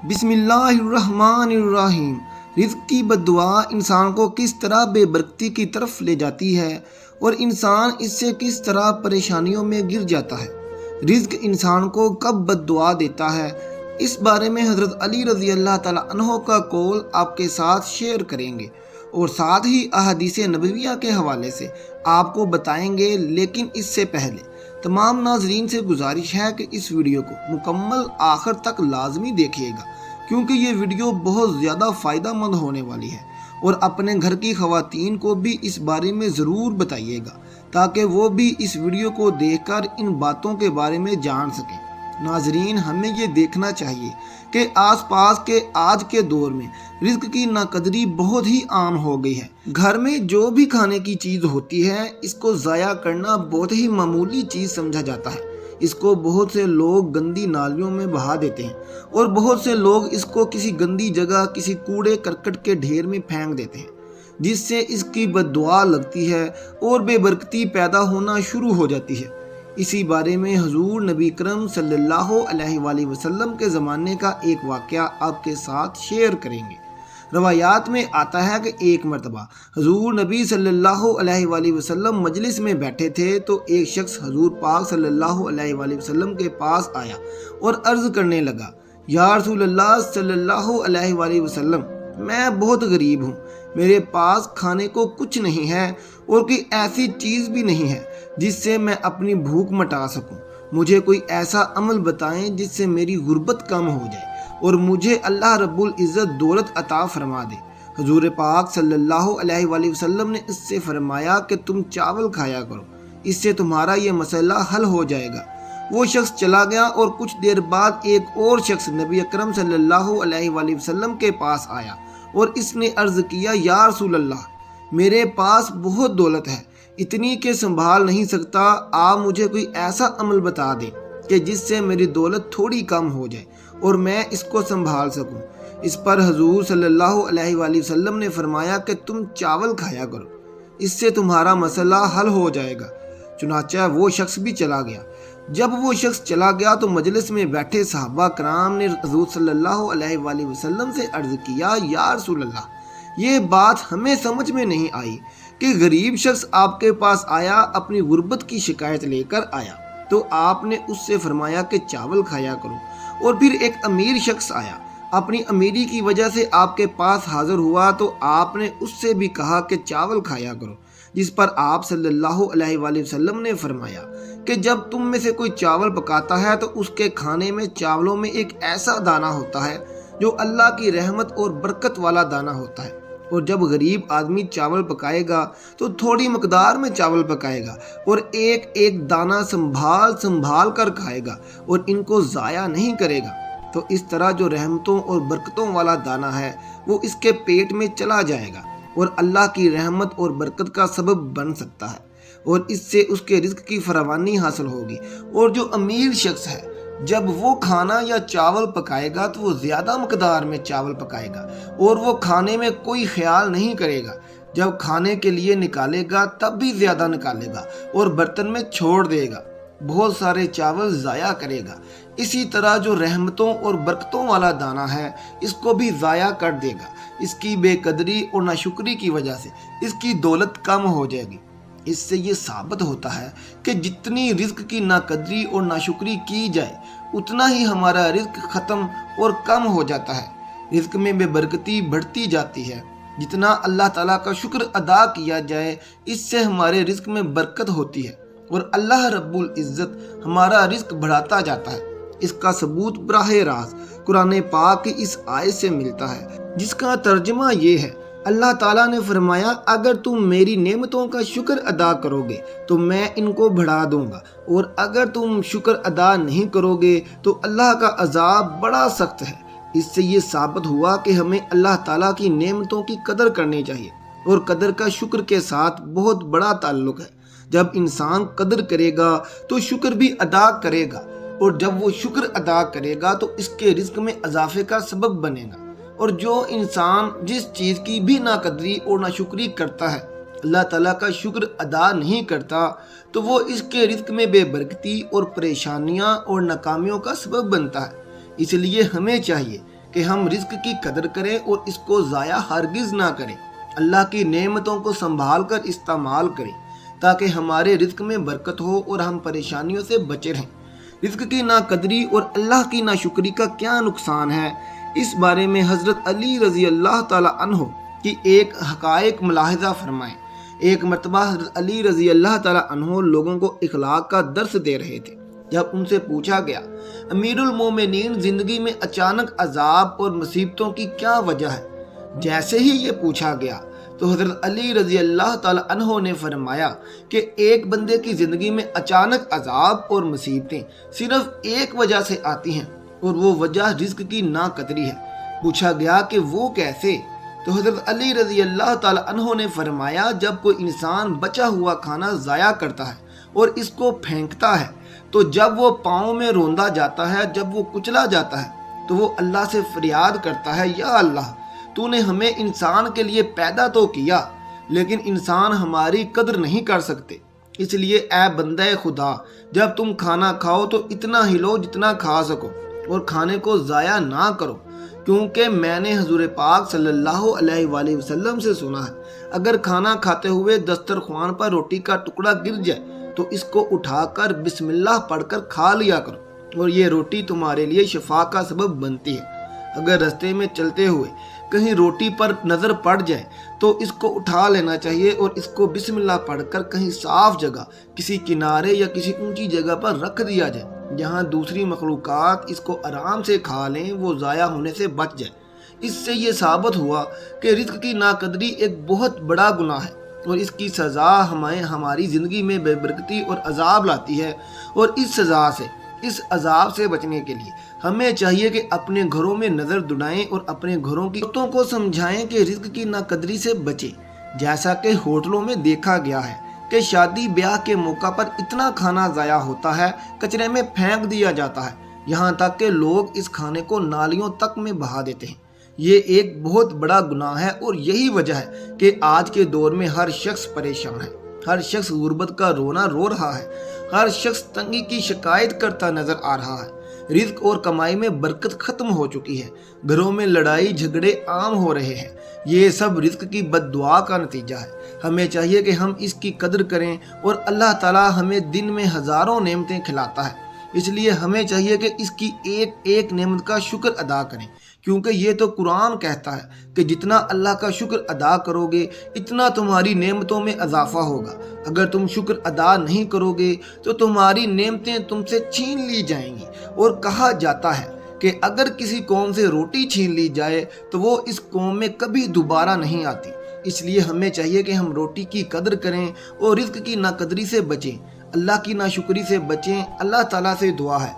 بسم اللہ الرحمن الرحیم۔ رزق کی بد دعا انسان کو کس طرح بے برکتی کی طرف لے جاتی ہے اور انسان اس سے کس طرح پریشانیوں میں گر جاتا ہے۔ رزق انسان کو کب بد دعا دیتا ہے، اس بارے میں حضرت علی رضی اللہ تعالیٰ عنہ کا قول آپ کے ساتھ شیئر کریں گے اور ساتھ ہی احادیث نبویہ کے حوالے سے آپ کو بتائیں گے۔ لیکن اس سے پہلے تمام ناظرین سے گزارش ہے کہ اس ویڈیو کو مکمل آخر تک لازمی دیکھیے گا، کیونکہ یہ ویڈیو بہت زیادہ فائدہ مند ہونے والی ہے، اور اپنے گھر کی خواتین کو بھی اس بارے میں ضرور بتائیے گا تاکہ وہ بھی اس ویڈیو کو دیکھ کر ان باتوں کے بارے میں جان سکیں۔ ناظرین، ہمیں یہ دیکھنا چاہیے کہ آس پاس کے آج کے دور میں رزق کی ناقدری بہت ہی عام ہو گئی ہے۔ گھر میں جو بھی کھانے کی چیز ہوتی ہے، اس کو ضائع کرنا بہت ہی معمولی چیز سمجھا جاتا ہے۔ اس کو بہت سے لوگ گندی نالیوں میں بہا دیتے ہیں اور بہت سے لوگ اس کو کسی گندی جگہ، کسی کوڑے کرکٹ کے ڈھیر میں پھینک دیتے ہیں، جس سے اس کی بد دعا لگتی ہے اور بے برکتی پیدا ہونا شروع ہو جاتی ہے۔ اسی بارے میں حضور نبی کرم صلی اللہ علیہ وآلہ وسلم کے زمانے کا ایک واقعہ آپ کے ساتھ شیئر کریں گے۔ روایات میں آتا ہے کہ ایک مرتبہ حضور نبی صلی اللہ علیہ وآلہ وسلم مجلس میں بیٹھے تھے تو ایک شخص حضور پاک صلی اللہ علیہ وآلہ وسلم کے پاس آیا اور عرض کرنے لگا، یا رسول اللہ صلی اللہ علیہ وآلہ وسلم، میں بہت غریب ہوں، میرے پاس کھانے کو کچھ نہیں ہے اور کوئی ایسی چیز بھی نہیں ہے جس سے میں اپنی بھوک مٹا سکوں۔ مجھے کوئی ایسا عمل بتائیں جس سے میری غربت کم ہو جائے اور مجھے اللہ رب العزت دولت عطا فرما دے۔ حضور پاک صلی اللہ علیہ وآلہ وسلم نے اس سے فرمایا کہ تم چاول کھایا کرو، اس سے تمہارا یہ مسئلہ حل ہو جائے گا۔ وہ شخص چلا گیا اور کچھ دیر بعد ایک اور شخص نبی اکرم صلی اللہ علیہ وآلہ وسلم کے پاس آیا اور اس نے عرض کیا، یا رسول اللہ، میرے پاس بہت دولت ہے، اتنی کہ سنبھال نہیں سکتا، آپ مجھے کوئی ایسا عمل بتا دیں کہ جس سے میری دولت تھوڑی کم ہو جائے اور میں اس کو سنبھال سکوں۔ اس پر حضور صلی اللہ علیہ وآلہ وسلم نے فرمایا کہ تم چاول کھایا کرو، اس سے تمہارا مسئلہ حل ہو جائے گا۔ چنانچہ وہ شخص بھی چلا گیا۔ جب وہ شخص چلا گیا تو مجلس میں بیٹھے صحابہ کرام نے حضور صلی اللہ علیہ وآلہ وسلم سے عرض کیا، یا رسول اللہ، یہ بات ہمیں سمجھ میں نہیں آئی کہ غریب شخص آپ کے پاس آیا، اپنی غربت کی شکایت لے کر آیا تو آپ نے اس سے فرمایا کہ چاول کھایا کرو، اور پھر ایک امیر شخص آیا، اپنی امیری کی وجہ سے آپ کے پاس حاضر ہوا تو آپ نے اس سے بھی کہا کہ چاول کھایا کرو، جس پر آپ صلی اللہ علیہ وآلہ وسلم نے فرمایا کہ جب تم میں سے کوئی چاول پکاتا ہے تو اس کے کھانے میں چاولوں میں ایک ایسا دانہ ہوتا ہے جو اللہ کی رحمت اور برکت والا دانہ ہوتا ہے، اور جب غریب آدمی چاول پکائے گا تو تھوڑی مقدار میں چاول پکائے گا اور ایک ایک دانہ سنبھال کر کھائے گا اور ان کو ضائع نہیں کرے گا، تو اس طرح جو رحمتوں اور برکتوں والا دانہ ہے وہ اس کے پیٹ میں چلا جائے گا اور اللہ کی رحمت اور برکت کا سبب بن سکتا ہے، اور اس سے اس کے رزق کی فراوانی حاصل ہوگی۔ اور جو امیر شخص ہے، جب وہ کھانا یا چاول پکائے گا تو وہ زیادہ مقدار میں چاول پکائے گا اور وہ کھانے میں کوئی خیال نہیں کرے گا، جب کھانے کے لیے نکالے گا تب بھی زیادہ نکالے گا اور برتن میں چھوڑ دے گا، بہت سارے چاول ضائع کرے گا۔ اسی طرح جو رحمتوں اور برکتوں والا دانہ ہے، اس کو بھی ضائع کر دے گا۔ اس کی بے قدری اور ناشکری کی وجہ سے اس کی دولت کم ہو جائے گی۔ اس سے یہ ثابت ہوتا ہے کہ جتنی رزق کی ناقدری اور ناشکری کی جائے اتنا ہی ہمارا رزق ختم اور کم ہو جاتا ہے، رزق میں بے برکتی بڑھتی جاتی ہے۔ جتنا اللہ تعالیٰ کا شکر ادا کیا جائے، اس سے ہمارے رزق میں برکت ہوتی ہے اور اللہ رب العزت ہمارا رزق بڑھاتا جاتا ہے۔ اس کا ثبوت براہ راست قرآن پاک کی اس آیت سے ملتا ہے، جس کا ترجمہ یہ ہے، اللہ تعالیٰ نے فرمایا، اگر تم میری نعمتوں کا شکر ادا کرو گے تو میں ان کو بڑھا دوں گا، اور اگر تم شکر ادا نہیں کرو گے تو اللہ کا عذاب بڑا سخت ہے۔ اس سے یہ ثابت ہوا کہ ہمیں اللہ تعالیٰ کی نعمتوں کی قدر کرنی چاہیے، اور قدر کا شکر کے ساتھ بہت بڑا تعلق ہے۔ جب انسان قدر کرے گا تو شکر بھی ادا کرے گا، اور جب وہ شکر ادا کرے گا تو اس کے رزق میں اضافے کا سبب بنے گا۔ اور جو انسان جس چیز کی بھی ناقدری اور ناشکری کرتا ہے، اللہ تعالیٰ کا شکر ادا نہیں کرتا، تو وہ اس کے رزق میں بے برکتی اور پریشانیاں اور ناکامیوں کا سبب بنتا ہے۔ اس لیے ہمیں چاہیے کہ ہم رزق کی قدر کریں اور اس کو ضائع ہرگز نہ کریں۔ اللہ کی نعمتوں کو سنبھال کر استعمال کریں تاکہ ہمارے رزق میں برکت ہو اور ہم پریشانیوں سے بچے رہیں۔ رزق کی ناقدری اور اللہ کی ناشکری کا کیا نقصان ہے، اس بارے میں حضرت علی رضی اللہ تعالی عنہ کی ایک حقائق ملاحظہ فرمائیں۔ ایک مرتبہ حضرت علی رضی اللہ تعالی عنہ لوگوں کو اخلاق کا درس دے رہے تھے۔ جب ان سے پوچھا گیا، امیر المومنین، زندگی میں اچانک عذاب اور مصیبتوں کی کیا وجہ ہے؟ جیسے ہی یہ پوچھا گیا تو حضرت علی رضی اللہ تعالی عنہ نے فرمایا کہ ایک بندے کی زندگی میں اچانک عذاب اور مصیبتیں صرف ایک وجہ سے آتی ہیں اور وہ وجہ رزق کی ناقدری ہے۔ پوچھا گیا کہ وہ کیسے؟ تو حضرت علی رضی اللہ تعالی عنہ نے فرمایا، جب کوئی انسان بچا ہوا کھانا ضائع کرتا ہے اور اس کو پھینکتا ہے تو جب وہ پاؤں میں روندا جاتا ہے، جب وہ کچلا جاتا ہے تو وہ اللہ سے فریاد کرتا ہے، یا اللہ، تو نے ہمیں انسان کے لیے پیدا تو کیا لیکن انسان ہماری قدر نہیں کر سکتے، اس لیے اے بندہ خدا، جب تم کھانا کھاؤ تو اتنا ہی لو جتنا کھا سکو اور کھانے کو ضائع نہ کرو، کیونکہ میں نے حضور پاک صلی اللہ علیہ وآلہ وسلم سے سنا ہے، اگر کھانا کھاتے ہوئے دسترخوان پر روٹی کا ٹکڑا گر جائے تو اس کو اٹھا کر بسم اللہ پڑھ کر کھا لیا کرو اور یہ روٹی تمہارے لیے شفا کا سبب بنتی ہے۔ اگر راستے میں چلتے ہوئے کہیں روٹی پر نظر پڑ جائے تو اس کو اٹھا لینا چاہیے اور اس کو بسم اللہ پڑھ کر کہیں صاف جگہ، کسی کنارے یا کسی اونچی جگہ پر رکھ دیا جائے جہاں دوسری مخلوقات اس کو آرام سے کھا لیں، وہ ضائع ہونے سے بچ جائے۔ اس سے یہ ثابت ہوا کہ رزق کی ناقدری ایک بہت بڑا گناہ ہے اور اس کی سزا ہماری زندگی میں بے برکتی اور عذاب لاتی ہے، اور اس عذاب سے بچنے کے لیے ہمیں چاہیے کہ اپنے گھروں میں نظر دوڑائیں اور اپنے گھروں کی عورتوں کو سمجھائیں کہ رزق کی ناقدری سے بچیں۔ جیسا کہ ہوٹلوں میں دیکھا گیا ہے کہ شادی بیاہ کے موقع پر اتنا کھانا ضائع ہوتا ہے، کچرے میں پھینک دیا جاتا ہے، یہاں تک کہ لوگ اس کھانے کو نالیوں تک میں بہا دیتے ہیں۔ یہ ایک بہت بڑا گناہ ہے اور یہی وجہ ہے کہ آج کے دور میں ہر شخص پریشان ہے، ہر شخص غربت کا رونا رو رہا ہے، ہر شخص تنگی کی شکایت کرتا نظر آ رہا ہے۔ رزق اور کمائی میں برکت ختم ہو چکی ہے، گھروں میں لڑائی جھگڑے عام ہو رہے ہیں۔ یہ سب رزق کی بد دعا کا نتیجہ ہے۔ ہمیں چاہیے کہ ہم اس کی قدر کریں، اور اللہ تعالیٰ ہمیں دن میں ہزاروں نعمتیں کھلاتا ہے، اس لیے ہمیں چاہیے کہ اس کی ایک ایک نعمت کا شکر ادا کریں، کیونکہ یہ تو قرآن کہتا ہے کہ جتنا اللہ کا شکر ادا کرو گے اتنا تمہاری نعمتوں میں اضافہ ہوگا۔ اگر تم شکر ادا نہیں کرو گے تو تمہاری نعمتیں تم سے چھین لی جائیں گی، اور کہا جاتا ہے کہ اگر کسی قوم سے روٹی چھین لی جائے تو وہ اس قوم میں کبھی دوبارہ نہیں آتی۔ اس لیے ہمیں چاہیے کہ ہم روٹی کی قدر کریں اور رزق کی ناقدری سے بچیں، اللہ کی ناشکری سے بچیں۔ اللہ تعالیٰ سے دعا ہے